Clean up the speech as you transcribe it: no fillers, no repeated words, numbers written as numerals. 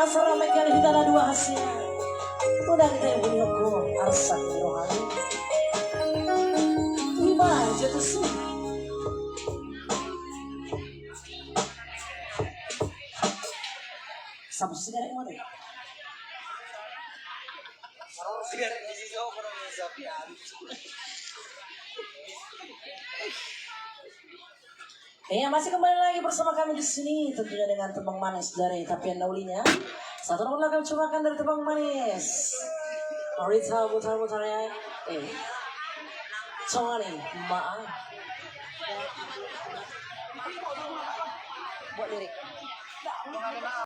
asal ramai kali hidana dua hasil. Udah kita yang punya hukum arsak rohani. Lima aja tuh sih. Sabu sigaret mana? Sigaret di sisi orang yang sapi Masih kembali lagi bersama kami di sini tentunya dengan tebang manis dari Tapian Naulinya. Satu nomor kami cobakan dari tebang manis. Rita putar-putar ya. Coba nih, maaf. Buat lirik.